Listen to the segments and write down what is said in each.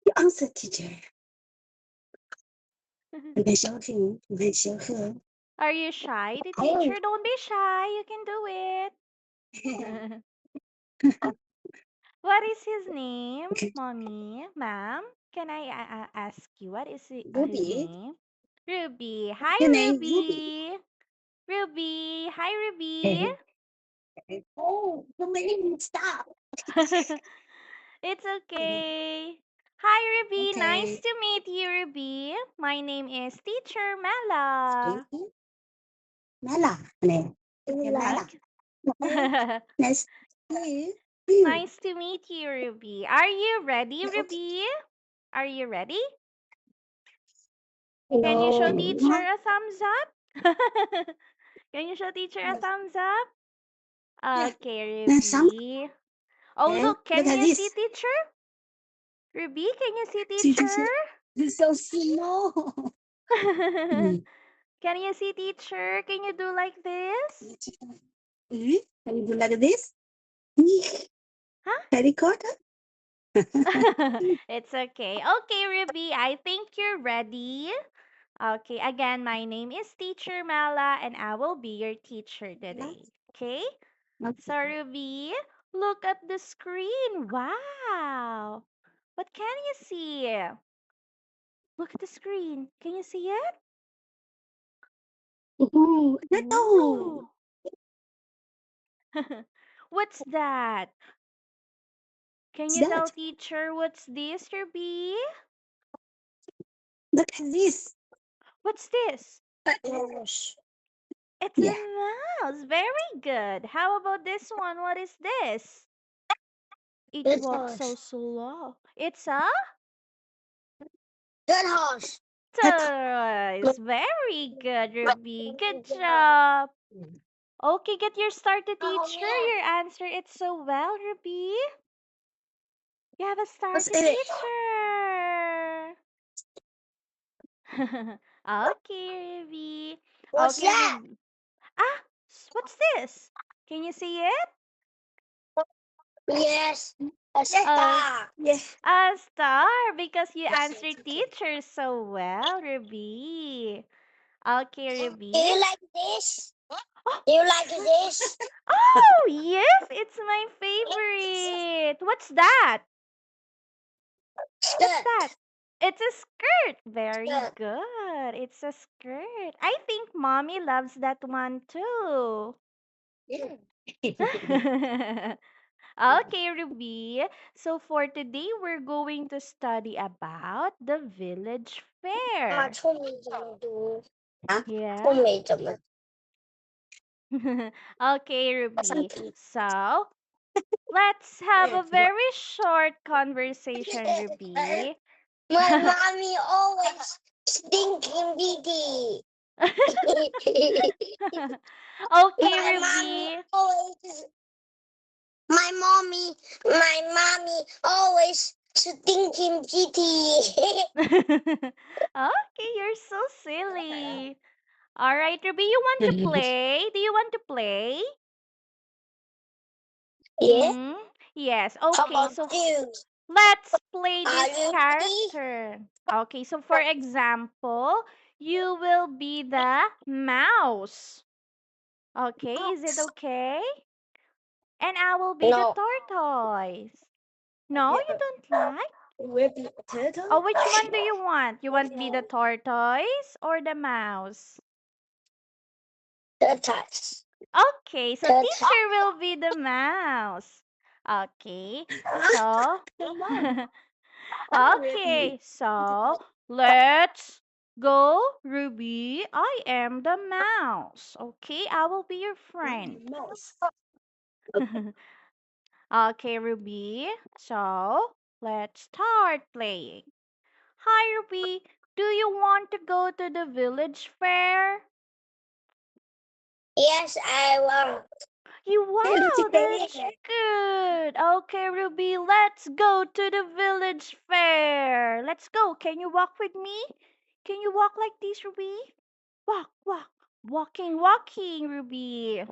You answer, teacher. 你很小心，你很小喝。 Are you shy, the Oh. teacher? Don't be shy. You can do it. What is his name, Okay. mommy, ma'am? Can I ask you what is his Ruby. name? Ruby. Hi, Your name Ruby. Ruby. Ruby. Hi, Ruby. Hey. Oh, you made me stop. It's okay. Hi, Ruby. Nice Okay. to meet you, Ruby. My name is Teacher Mela. Mela. Nè. Mela. Okay. Okay. Nice to meet you. Nice to meet you, Ruby. Are you ready, Ruby? Are you ready? Can you show teacher No. a thumbs up? Can you show teacher a thumbs up? Yeah. Okay, Now some. Ruby. Oh, Okay. look, Look can at you see this. teacher? Ruby, can you see See teacher? this. This is so slow. Mm. Can you see teacher? Can you do like this? Can you do like this? Huh? Terracotta? It's okay. Okay, Ruby, I think you're ready. Okay, again, my name is Teacher Mala and I will be your teacher today. Okay? So, Ruby, look at the screen. Wow. What can you see? Look at the screen. Can you see it? Ooh, no. Ooh. What's that? Can What's you tell that? teacher what's this, Ruby? Look at this. What's this? Mouse. It's Yeah. a mouse. Very good. How about this one? What is this? It Good walks so horse. slow. It's a Good horse. tortoise. Very good, Ruby. Good job. Okay, get your started, Oh, teacher. yeah. Your answer it so well, Ruby. You have a What's started in it? teacher. Okay, Ruby. What's Okay, that? Ruby. Ah, what's this? Can you see it? Yes. A Uh, star. Yes. a star because you answered teacher so well, Ruby. Okay, Do Ruby. you like this? Oh, Do you like this? oh, yes, it's my favorite. What's that? What's that? Skirt. It's a skirt. Very Skirt. good. It's a skirt. I think mommy loves that one too. Yeah. Okay, Ruby. So for today, we're going to study about the village fair. 聪明怎么读？啊，Yeah. 聪明怎么？Okay, 好像 Ruby. So let's have a very short conversation, Ruby. My mommy always stinking bitty. Okay, My mommy Ruby. always, my mommy always stinking bitty. Okay, you're so silly. All right, Ruby, you want to play? Do you want to play? Yeah. Mm-hmm. Yes. How Okay, about so you? let's play Are this you ready? character. Okay, so for example, you will be the mouse. Okay, is it okay? And I will be the No. tortoise. No, you don't like? Will be a turtle? Oh, which one do you want? You want to be the tortoise or the mouse? Tortoise. Okay, so Turtle. teacher will be the mouse. Okay, so Come on. I will be. okay, so let's go, Ruby. I am the mouse. Okay, I will be your friend. Mouse. Okay, Ruby. So let's start playing. Hi, Ruby. Do you want to go to the village fair? Yes, I want. You wow, that's good. Okay, Ruby, let's go to the village fair. Let's go. Can you walk with me? Can you walk like this, Ruby? Walk, walk. Walking, walking, Ruby.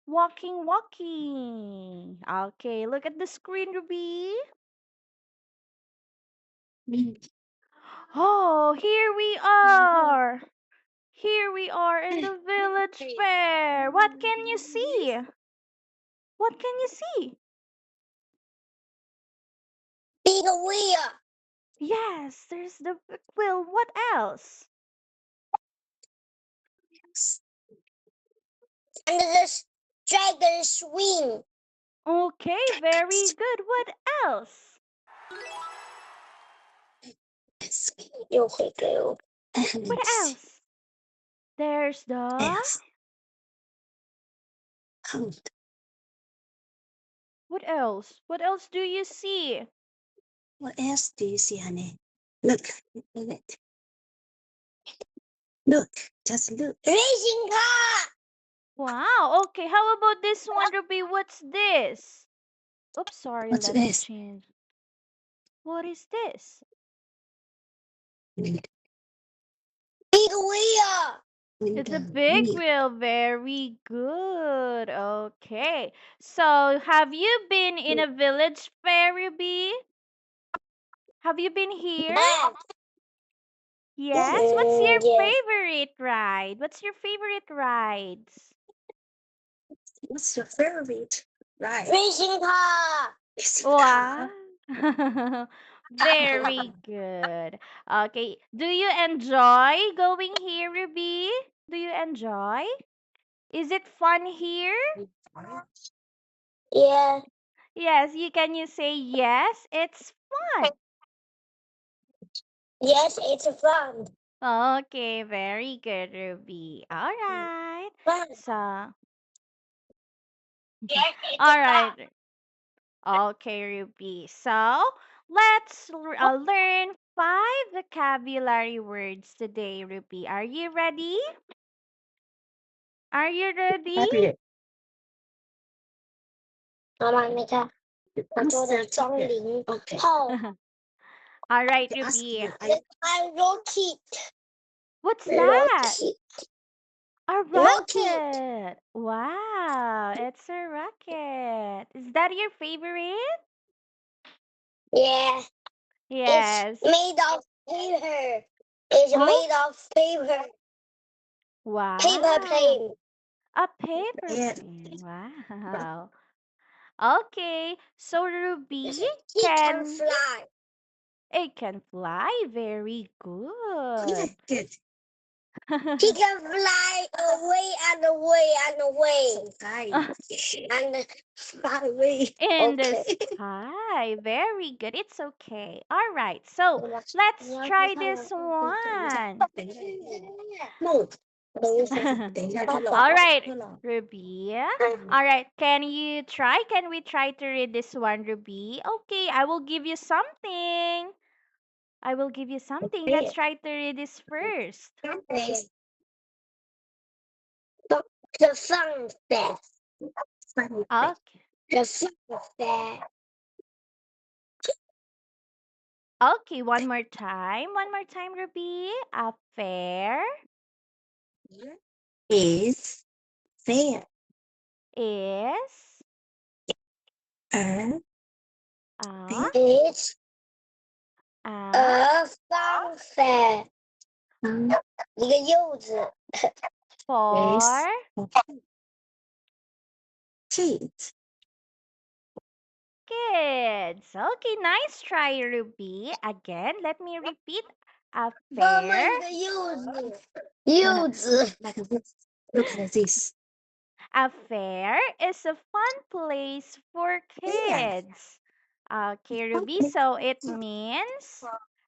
Walking, walking. Okay, look at the screen, Ruby. Oh, here we are. Here we are in the village fair. What can you see? What can you see? Big wheel. Yes, there's the quill. What else? And the dragon swing. Okay, very good. What else? 又会给我 What else? There's the. What else? What else do you see? What else do you see, honey? Look, look, look, just look. Racing car. Wow. Okay, how about this one, Ruby? What's this? Oops, sorry. What's Let me this? change. What is this? Big wheel. It's a big wheel. Very good. Okay. So, have you been in a village fair, Ruby? Have you been here? Yes. What's your Yes. favorite ride? What's your favorite rides? What's your favorite ride? Racing car. Racing Wow. car. Very good. Okay. Do you enjoy going here, Ruby? Do you enjoy? Is it fun here? Yeah. Yes, you say yes, it's fun. Yes, it's fun. Okay, very good, Ruby. All right. Fun. So, all Yes, it's fun. right. Okay, Ruby. So, let's learn five vocabulary words today, Ruby. Are you ready? Are you ready? Happy. 妈妈，你看，他说的钟灵后 All right, ask Ruby. you, I rocket, What's that? rocket, A rocket. rocket. Wow, it's a rocket. Is that your favorite? Yeah, it's Yes. made of paper. It's Oh, made of paper. Paper wow. plane. A paper Yeah. plane. Wow. Okay. So Ruby He can can fly. it can fly. Very Yeah, good. good. He can fly away and away and away. And fly away. In the Okay. sky. Very good. It's okay. All right. So let's try this one. 梦，All right, Ruby. All right. Can you try? Can we try to read this one, Ruby? Okay, I will give you something. I will give you something. Let's try to read this first. The sunset. Okay. The sunset. Okay, one more time. One more time, Ruby. A fair Is there is a a It's a a sunset. 一个柚子 for kids. kids. Okay, nice try, Ruby. Again, let me repeat. A 妈妈， fair 一个柚子 like this. Look at this. A fair is a fun place for Yeah. kids. Okay, Ruby, so it means,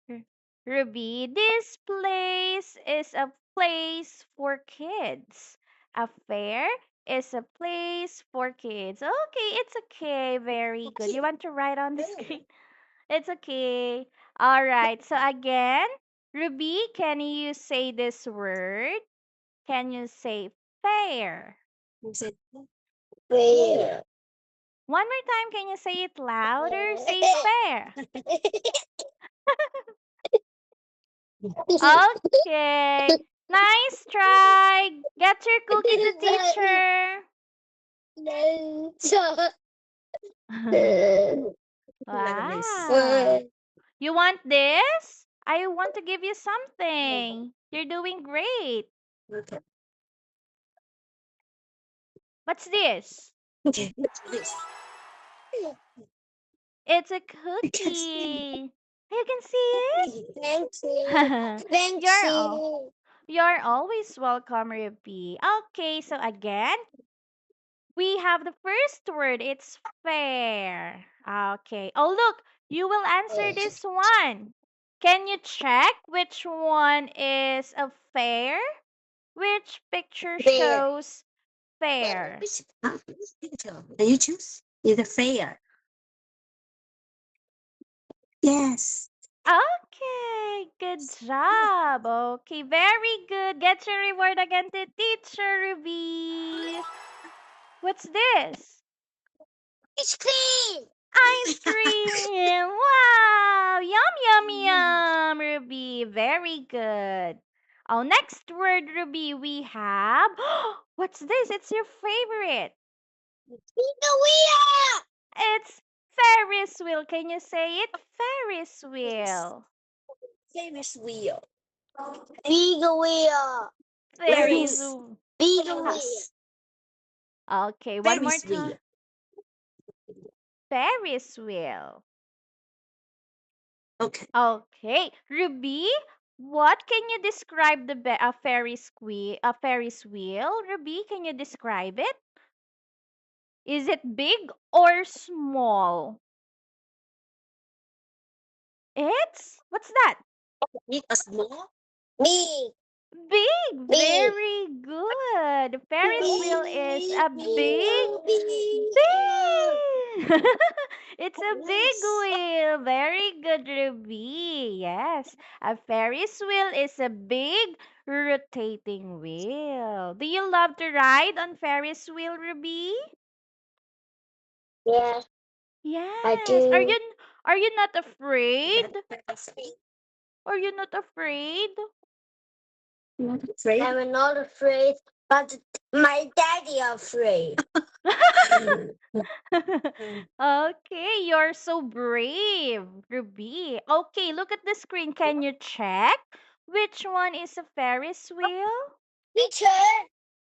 R- Ruby, this place is a place for kids. A fair is a place for kids. Okay, it's okay. Very good. You want to write on the screen? It's okay. All right. So again, Ruby, can you say this word? Can you say fair? Is it fair? One more time, can you say it louder? Say fair. Okay. Nice try. Get your cookie to teacher. So, look at this. Wow. You want this? I want to give you something. You're doing great. Okay. What's this? Okay. This. It's a I can see. cookie. You can see Thank you. it? Thank You're all you. you're always welcome, Ruby. Okay, so again, we have the first word. It's fair. Okay. Oh, look, you will answer this one. Can you check which one is a fair? Which picture Fair. shows fair? Which can you choose? Either fair. Yes. Okay, good job. Okay, very good. Get your reward again to teacher Ruby. What's this? It's clean. Ice cream! Wow! Yum, yum, yum, Ruby. Very good. Oh, next word, Ruby, we have. What's this? It's your favorite. In the wheel. It's Ferris wheel. Can you say it? Ferris Yes. wheel. Famous wheel. Big wheel. Ferris. Ferris. Big wheel. Okay, one more Ferris time. wheel. Ferris wheel. Okay. Okay, Ruby, what can you describe a Ferris wheel? Ruby, can you describe it? Is it big or small? What's that? Big or small? Big. Big, Big. very good. Ferris Big. wheel is a big, Big. big. It's a big Yes. wheel. Very good, Ruby. Yes, a Ferris wheel is a big rotating wheel. Do you love to ride on Ferris wheel, Ruby? Yes, I Yes. do. Are you not afraid? That's me. Are you not afraid? Not afraid. I'm not afraid, but my daddy afraid. Okay, you're so brave, Ruby. Okay, look at the screen. Can you check which one is a Ferris wheel? Teacher,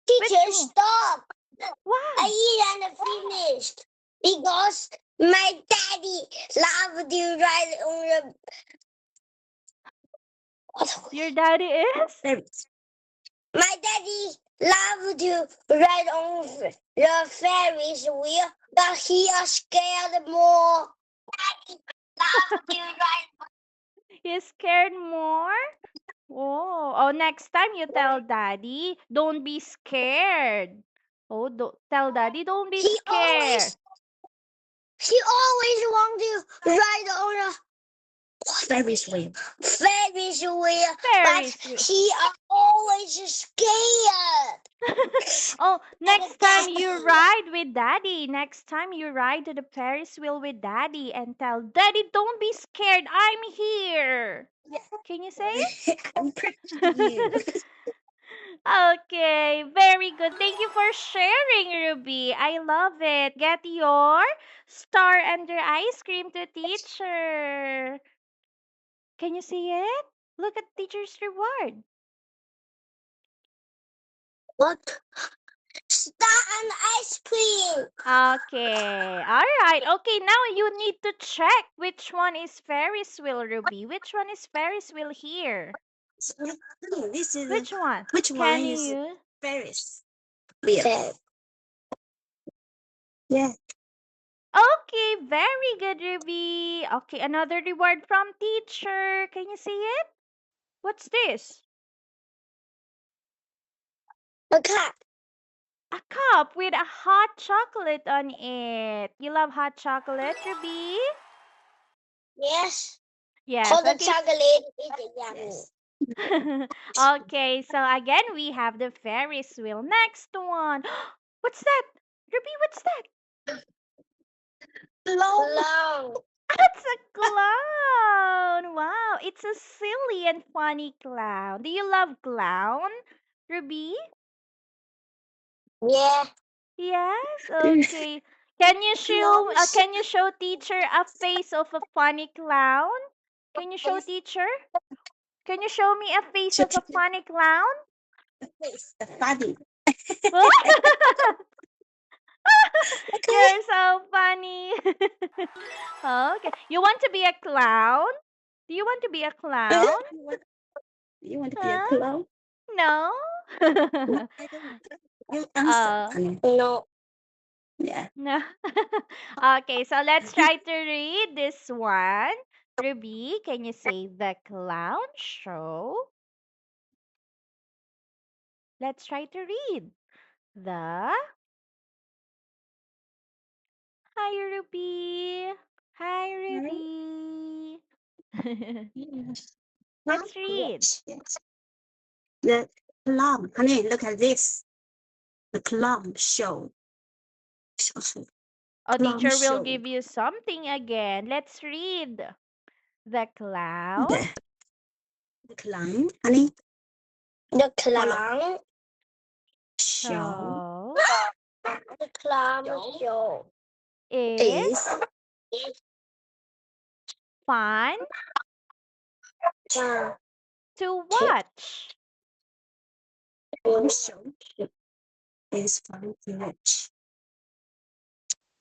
Which teacher, one? stop! I Why? eat and finished because my daddy loved to ride on Your daddy is? the. My daddy loved to ride on the Ferris wheel, but he is scared more. Daddy loved to ride. He's scared more? Oh, next time you tell daddy, don't be scared. Oh, tell daddy, don't be He scared. always he always wanted to ride on a Ferris wheel. Ferris wheel, but Ferris wheel. he is always scared. Oh, next time you ride with daddy, next time you ride to the Ferris wheel with daddy and tell daddy, don't be scared, I'm here. Can you say I'm pretty you. it? Okay, very good. Thank you for sharing, Ruby. I love it. Get your star under ice cream to teacher. Can you see it? Look at teacher's reward. What? Star and ice cream. Okay. All right. Okay, now you need to check which one is Ferris wheel, Ruby. Which one is Ferris wheel here? This is Which one? which one Can is you? Ferris wheel? Yeah. Okay, very good, Ruby. Okay, another reward from teacher. Can you see it? What's this? A cat. A cup with a hot chocolate on it. You love hot chocolate, Ruby? Yes. Yes. Hot Okay. chocolate is yummy. Okay, so again, we have the Ferris wheel. Next one. What's that? Ruby, what's that? Clown. That's a clown. Wow, it's a silly and funny clown. Do you love clown, Ruby? Yeah. Yes. Okay. Can you show Clowns. teacher a face of a funny clown? Can you show teacher? Can you show me a face of a funny clown? Face. The funny. Okay. You're so funny. Okay. You want to be a clown? Do you want to be a clown? You want to be a Huh? clown? No? No, I don't. You answer, uh, honey. No. Yeah. no. Okay, so let's try to read this one. Ruby, can you say the clown show? Let's try to read. The Hi Ruby. Hi Right? Ruby. Yes. Let's read. Yes. The clown. Honey, look at this. The clown show. Oh, Clown teacher will show. give you something again. Let's read. The clown The clown. Honey. The Follow. clown show. show The clown show is is fun fun to to watch. show is fun to watch.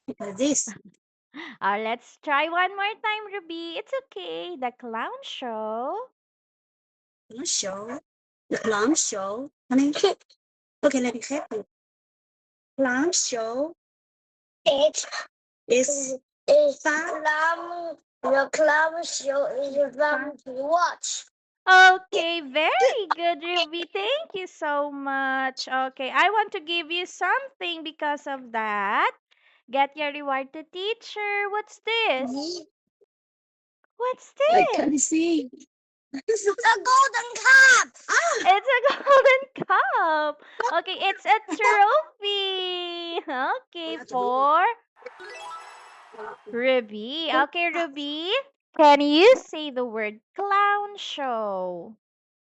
Look at this. Let's try one more time, Ruby. It's okay. The clown show. Clown show. The clown show. Honey. Okay, let me help you. Clown show It is fun. The clown show is fun to watch. Okay, very good, Ruby. Thank you so much. Okay, I want to give you something because of that. Get your reward to teacher. What's this? What's I this? can't see. It's a golden cup. Ah, It's a golden cup. Okay, it's a trophy. Okay, for Ruby. Okay, Ruby. Can you say the word clown show?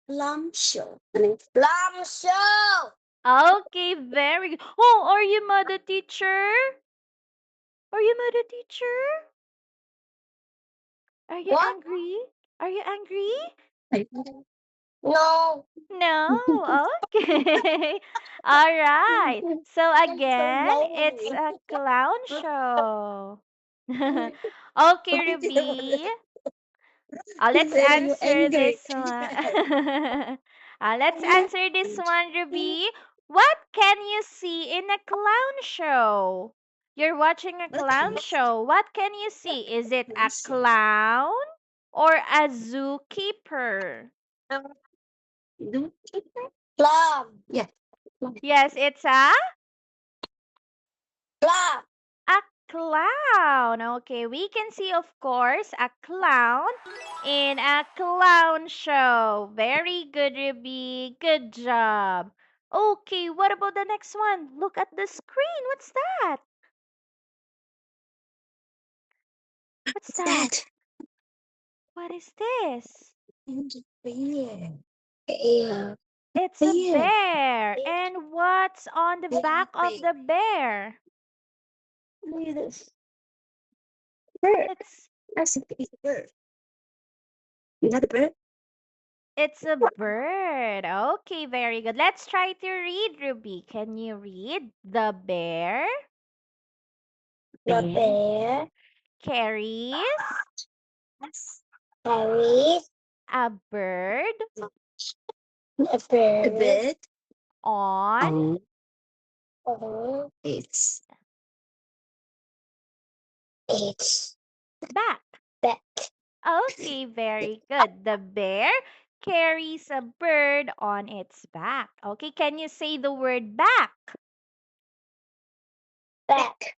Plum show. Plum show. Okay, very good. Oh, are you mad at teacher? Are you mad at teacher? Are you What? angry? Are you angry? No. No. Okay. All right. So I'm so again, it's lonely. a clown show. Okay, Ruby. Let's Very you answer angry. this one. Let's answer this one, Ruby. What can you see in a clown show? You're watching a clown Okay. show. What can you see? Is it Plum a show. clown or a zookeeper? Do plum. Yeah. Yes, it's a Plum. A clown. Okay, we can see, of course, a clown in a clown show. Very good, Ruby. Good job. Okay, what about the next one? Look at the screen. What's that? What's What's that? that? What is this? Bear. Yeah. It's a Bear. bear. And what's on the back of the bear? Look at this. Bird. It's I think it's a bird. Is that a bird? it's a bird. Okay, very good. Let's try to read, Ruby. Can you read? The bear The bear carries carries a bird a bird on on its back. back. Okay, very good. The bear carries a bird on its back. Okay, can you say the word back? Back.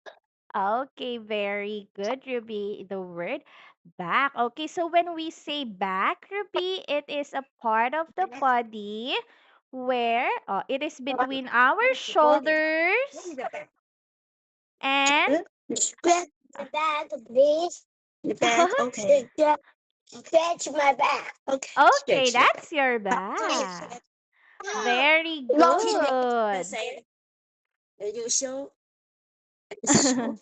Okay, very good, Ruby. The word back. Okay, so when we say back, Ruby, it is a part of the body where it is between our Body. shoulders and Stretch the back, please. The back, okay. Stretch my back. Okay. Okay, Stretch the back. that's your back. Very Long good. say you show show.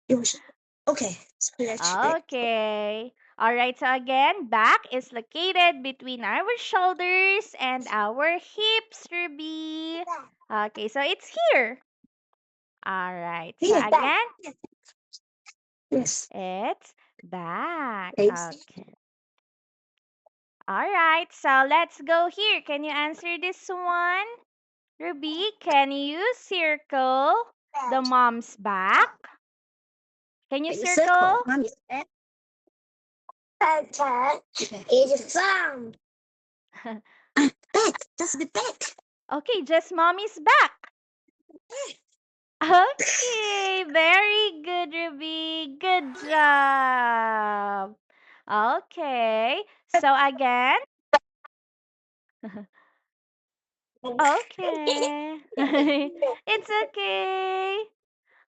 You show. Okay. Stretch back. Okay. All right, so again, back is located between our shoulders and our hips, Ruby. Okay, so it's here. All right, so Yes. Back. again, Yes. it's back. Yes. Okay. All right, so let's go here. Can you answer this one? Ruby, can you circle the mom's back? Can you Like a circle? circle. Mommy's back. Back is farm. Back. Just the back. Okay, just mommy's back. Okay, very good, Ruby. Good job. Okay, so again, okay. It's okay.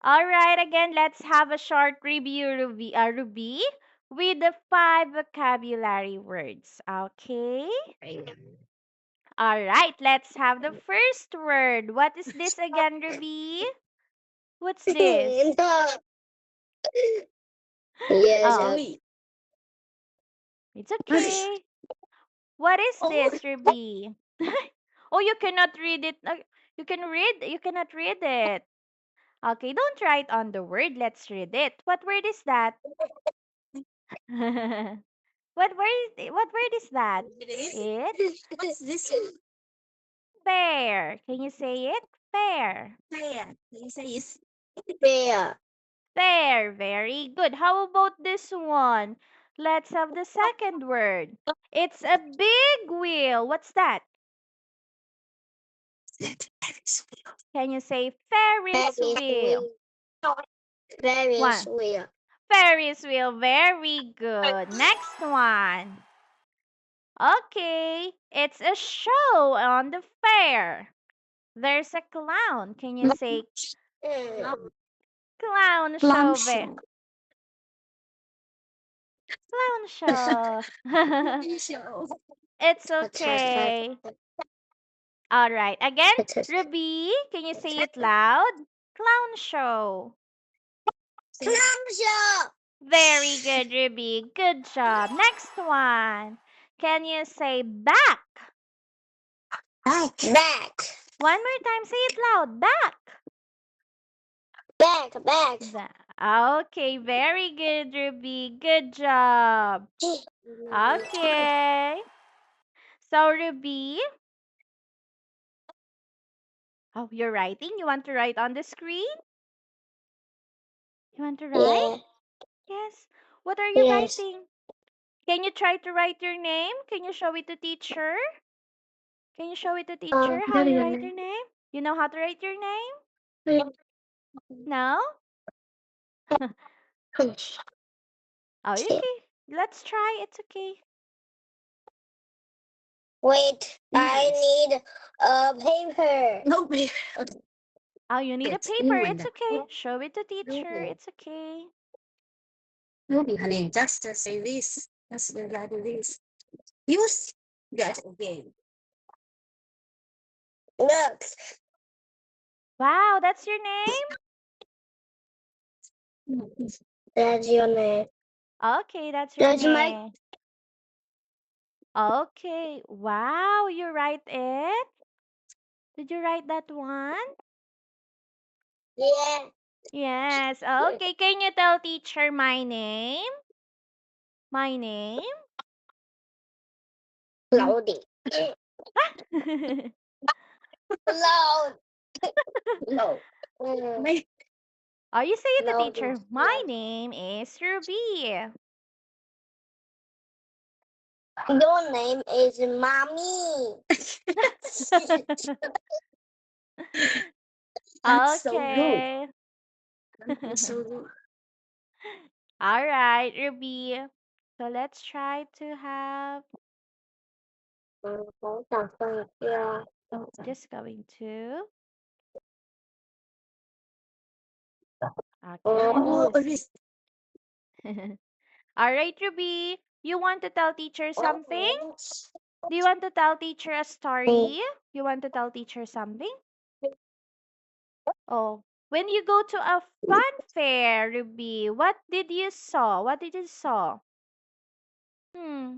All right, again, let's have a short review, Ruby, with the 5 vocabulary words. Okay? All right, let's have the first word. What is this again, Ruby? What's this? No. Yes. Oh, it's okay. What is Oh. this, Ruby? Oh, you cannot read it. You cannot read it. Okay, don't write on the word. Let's read it. What word is that? What word is that? It is? It's What's this one? fair. Can you say it? Fair. Fair. You say it's fair. Fair. Very good. How about this one? Let's have the second word. It's a big wheel. What's that? Ferris wheel. Can you say Ferris Ferris wheel? wheel. Ferris One. wheel. Ferris wheel. Very good. Next one. Okay. It's a show on the fair. There's a clown. Can you say clown Plum show? show. Clown show. Show. It's okay. All right. Again, Ruby, can you say it loud? Clown show. Plum show. Very good, Ruby. Good job. Next one. Can you say back? Back. Back. One more time, say it loud. Back. Back. Back. Okay, very good, Ruby. Good job. Okay. So, Ruby, oh, you're writing? You want to write on the screen? You want to write? Yeah. Yes. What are you Yes. writing? Can you try to write your name? Can you show it to teacher? Can you show it to teacher how you write your name? You know how to write your name? No? Oh, okay. Let's try. It's okay. Wait, I need a paper. No paper. Oh, you need a It's paper. you in It's the okay. Show it to teacher. movie. It's okay. Movie, honey. Just to say this. Just to write this. Use that again. Look. Wow, that's your name? That's your name. Okay, that's your That's my. name. Okay. Wow, you write it? Did you write that one? Yeah. Yes. Okay, can you tell teacher my name? My name? Loading. Loud. Loud. Oh, you say it to Loading. teacher. My name is Ruby. Your name is Mommy. That's so good. Okay. That's so good. All right, Ruby. So let's try to have Yeah. just going to. Oh, Okay. All right, Ruby. You want to tell teacher something? Do you want to tell teacher a story? You want to tell teacher something? Oh, when you go to a fun fair, Ruby, what did you saw? What did you saw? Hmm.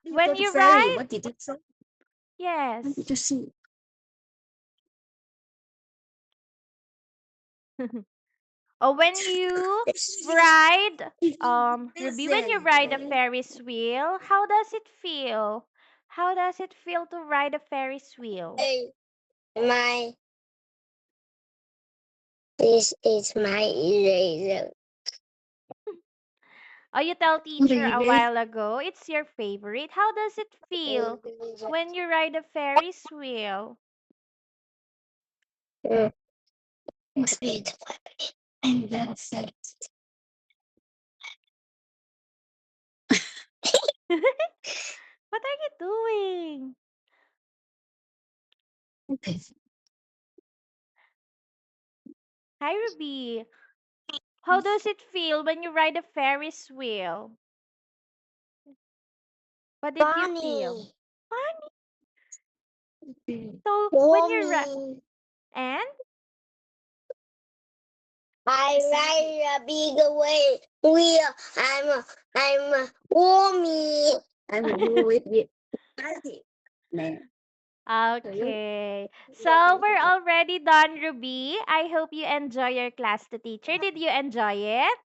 You When go to you ferry. ride, What did you say? What did yes. you see? Or when you ride, Ruby, when you Listen. ride a Ferris wheel, how does it feel? How does it feel to ride a Ferris wheel? Hey, my this is my eraser. Oh, you tell teacher a Baby. while ago it's your favorite. How does it feel when you ride a Ferris wheel? Must be the weapon. And that's it. What are you doing? Okay. Hi, Ruby. How does it feel when you ride a Ferris wheel? What did you feel? Funny. Fun. So when you ride, Mommy. and I ride a big way. I'm Mommy. I'm with Daddy. Man. So you okay. So we're already done, Ruby. I hope you enjoy your class to teacher. Did you enjoy it?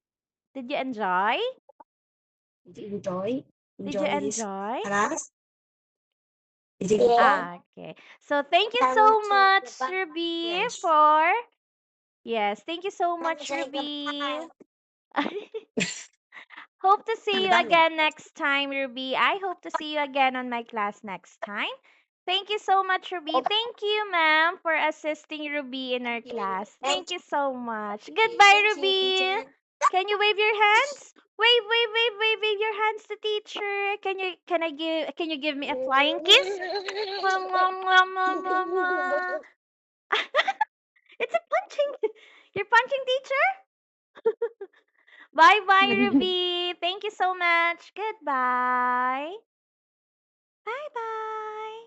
Did you enjoy? did you enjoy Did you this enjoy? class? Did you enjoy? Okay. So thank you I want so to much, goodbye. Ruby, Yes. for yes, thank you so Let me much, say Ruby. goodbye. Hope to see I'm you done yet. again next time, Ruby. I hope to see you again on my class next time. Thank you so much, Ruby. Okay. Thank you, ma'am, for assisting Ruby in our Thank you. class. Thank Thank you so much. you. Goodbye, Thank you, Ruby. teacher. Can you wave your hands? Wave, wave, wave, wave, wave your hands to teacher. Can you give me a flying kiss? Mwah, mwah, mwah, mwah, mwah, mwah. It's a punching. You're punching teacher? Bye bye, Ruby. Thank you so much. Goodbye. Bye bye.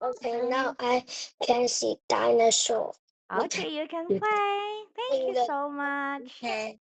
Okay, now I can see dinosaur. What? Okay, you can play. Thank you so much. Okay.